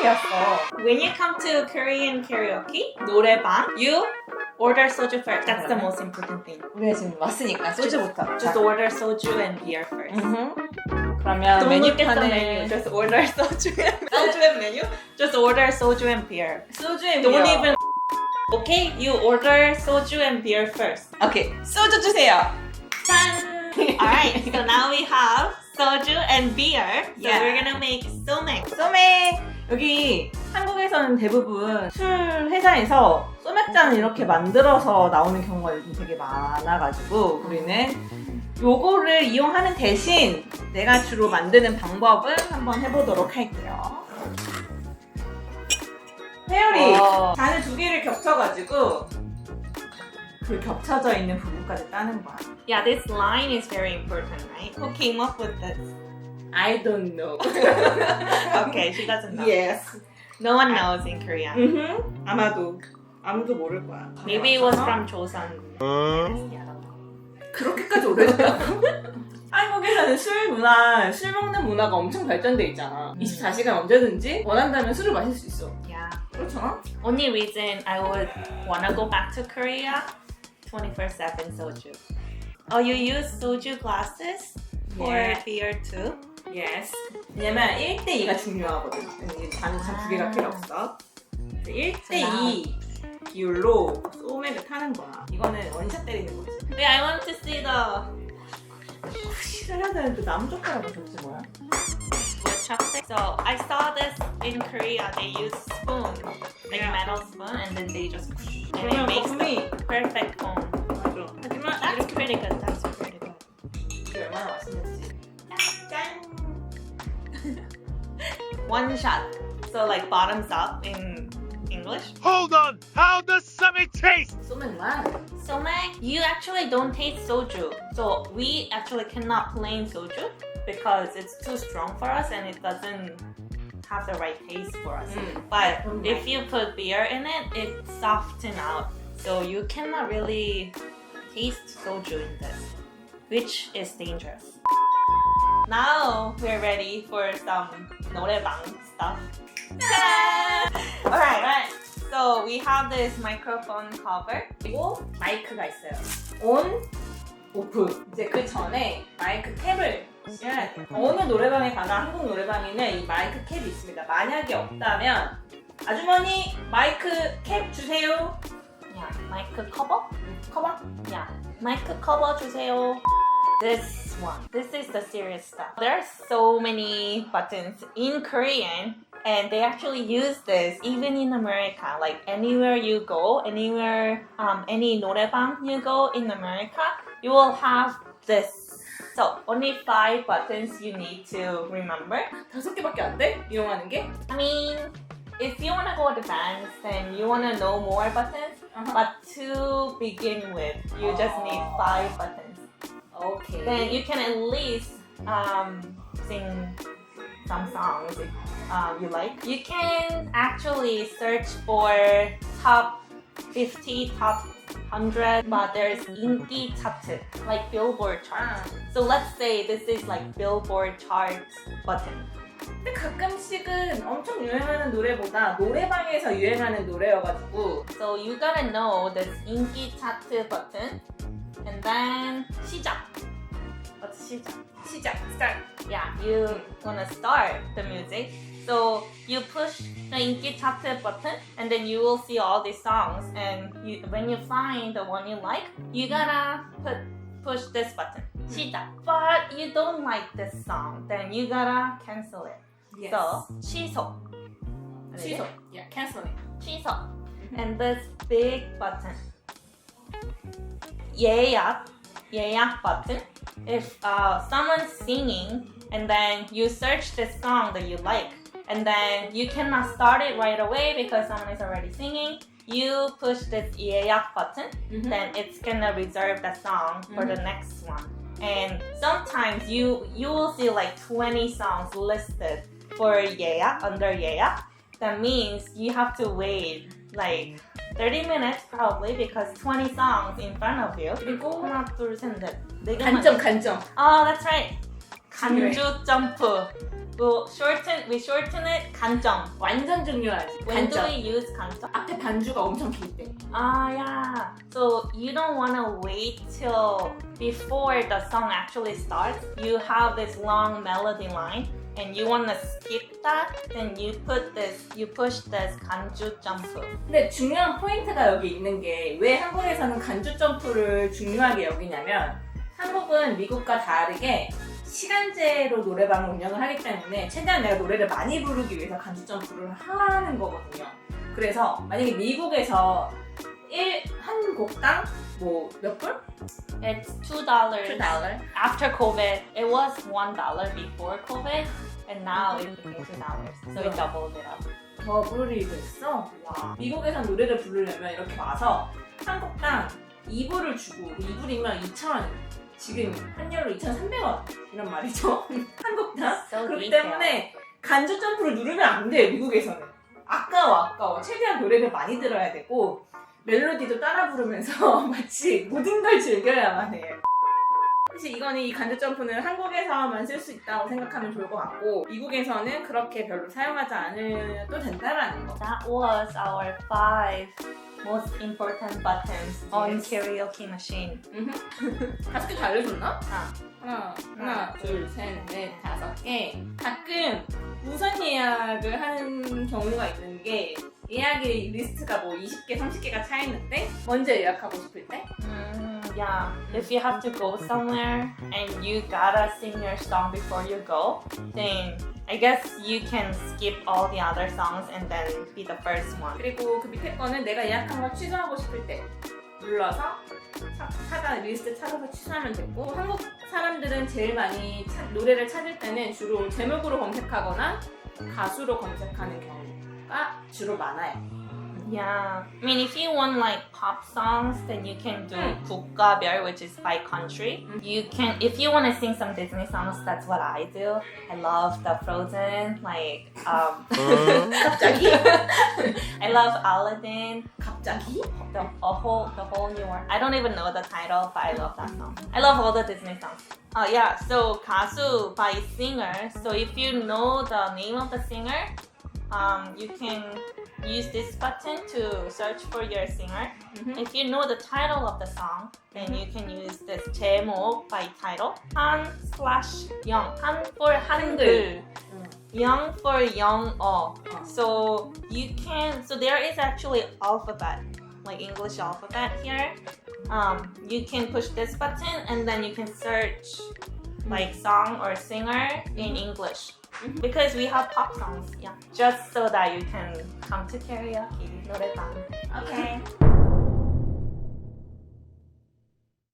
바뀌었어. When you come to Korean karaoke, 노래방, you order soju first. That's the most important thing. 우리가 지금 왔으니까 소주부터. Just order soju and beer first. 그러면 Don't look at the 메뉴판에 menu. Just order soju and menu. Just order soju and beer. 소주에 Don't even. Okay, you order soju and beer first. 오케이, 소주 주세요. Done. Alright, so now we have soju and beer. So Yeah. we're gonna make somek. 소맥. 여기 한국에서는 대부분 술 회사에서 소맥잔을 이렇게 만들어서 나오는 경우가 요즘 되게 많아가지고 우리는 요거를 이용하는 대신 내가 주로 만드는 방법을 한번 해보도록 할게요. 회열이 잔을 두 개를 겹쳐가지고 그 겹쳐져 있는 부분까지 따는 거야. Yeah, this line is very important, right? Who came up with this? I don't know. Okay, she doesn't know. Yes. No one knows in Korea. 아마도 아무도 모를 거야. Maybe it was from Joseon. 그렇게까지 오래됐다고? 한국에서는 술 먹는 문화가 엄청 발전돼 있잖아. 24시간 언제든지 원한다면 술을 마실 수 있어. Yeah. 그렇잖아? Only reason I would wanna go back to Korea, 24/7 soju. Oh, you use soju glasses for Yeah. beer too? Yes. 왜냐면 1대2가 중요하거든. 잔이 두 개가 필요 없어. 1대2 비율로 소맥을 타는 거야. 이거는 원샷 때리는 거지. Wait, I want to see the 해야 되는데 나무젓가락을 줬지 뭐야? chopstick. So I saw this in Korea. They use spoon, like Yeah. metal spoon, and then they just and it 그러면 makes 거품이 the perfect foam. 맞아. 하지만 That's pretty good. That's pretty good. 이게 얼마나 맛있는지. 짠! One shot. So like bottoms up in English. Hold on! How does something taste? 소맥만. So Meg, you actually don't taste soju. So we actually cannot plain soju because it's too strong for us and it doesn't have the right taste for us. But if you put beer in it, it softens out. So you cannot really taste soju in this, which is dangerous. Now we're ready for some 노래방 stuff. Alright. So we have this microphone cover. 그리고 마이크가 있어요. 온, 오프. 이제 그 전에 마이크 캡을 씌워야 돼요. 어느 노래방에 가나 한국 노래방에는 이 마이크 캡이 있습니다. 만약에 없다면 아주머니 마이크 캡 주세요. Yeah, mic cover? 커버? Yeah, mic cover 주세요. This one. This is the serious stuff. There are so many buttons in Korean and they actually use this even in America. Like anywhere you go, anywhere, any 노래방 you go in America, you will have this. So only 5 buttons you need to remember. 5개밖에 안 돼? 이용하는 게? I mean, if you want to go advanced then you want to know more buttons, but to begin with, you just need 5 buttons. 오케이. Then you can at least sing some songs if you like. You can actually search for top 50, top 100, but there's 인기 차트, like Billboard charts. So let's say this is like Billboard charts button. 근데 가끔씩은 엄청 유행하는 노래보다 노래방에서 유행하는 노래여가지고 So you gotta know this 인기 차트 button, and then 시작. What's 시작? 시작, start. Yeah, you gonna start the music. So you push the 인기 차트 button, and then you will see all these songs. And when you find the one you like, you gotta push this button. 시작. But you don't like this song, then you gotta cancel it. Yes. So 취소. 취소. Yeah, cancel it. 취소. And this big button. 예약 button. If someone's singing and then you search this song that you like and then you cannot start it right away because someone is already singing, you push this 예약 button, then it's gonna reserve the song for the next one. And sometimes you will see like 20 songs listed for 예약, under 예약. That means you have to wait like 30 minutes probably because 20 songs in front of you. 그리고 하나, 둘, 셋, 넷. 간점. Oh, that's right. 간주 점프. we shorten it 간점. 완전 중요하지. When do 간점. we use 간점? 앞에 반주가 엄청 길 때. Ah, yeah. So you don't want to wait till before the song actually starts. You have this long melody line and you want to skip that, then you push this 간주 jump. 근데 중요한 포인트가 여기 있는 게 왜 한국에서는 간주 점프를 중요하게 여기냐면 한국은 미국과 다르게 시간제로 노래방을 운영을 하기 때문에 최대한 내가 노래를 많이 부르기 위해서 간주 점프를 하는 거거든요. 그래서 만약에 미국에서 한 곡당 뭐 몇 불? It's $2. $2. After COVID, it was $1 before COVID, and now it became $2. So we doubled it up. 더블이 됐어? 와. 미국에서 노래를 부르려면 이렇게 와서 한 곡당 2불을 주고 2불이면 2,000원. 지금 환율로 2,300원 이런 말이죠. 한 곡당. So 그렇기 detailed. 때문에 간주 점프를 누르면 안 돼, 미국에서는. 아까워. 최대한 노래를 많이 들어야 되고 멜로디도 따라 부르면서 마치 모든 걸 즐겨야만 해. 사실 이거는 이 간주 점프는 한국에서만 쓸 수 있다고 생각하면 좋을 것 같고 미국에서는 그렇게 별로 사용하지 않아도 된다라는 거. That was our 5 most important buttons on Yes. karaoke machine. 5개 다 알려줬나? 아. 하나, 둘, 셋, 넷, 5개. 가끔 우선 예약을 하는 경우가 있는 게 예약의 리스트가 뭐 20개, 30개가 차 있는데 먼저 예약하고 싶을 때 Yeah, if you have to go somewhere and you gotta sing your song before you go, then I guess you can skip all the other songs and then be the first one. 그리고 그 밑에 거는 내가 예약한 거 취소하고 싶을 때 눌러서 리스트 찾아서 취소하면 되고 한국 사람들은 제일 많이 노래를 찾을 때는 주로 제목으로 검색하거나 가수로 검색하는 경우가 주로 많아요. Yeah, I mean, if you want like pop songs, then you can do 국가별, which is by country. You can, if you want to sing some Disney songs, that's what I do. I love the Frozen, like 갑자기? I love Aladdin. 갑자기? The whole new world. I don't even know the title, but I love that song. I love all the Disney songs. Yeah, so 가수 by singer. So if you know the name of the singer, you can use this button to search for your singer. If you know the title of the song, then you can use this 제목 by title. Han/영. Han for 한글. Young for 영어. So you can. So there is actually alphabet, like English alphabet here. You can push this button and then you can search like song or singer in English. Because we have pop songs, yeah. Just so that you can come to karaoke, 노래방. Okay.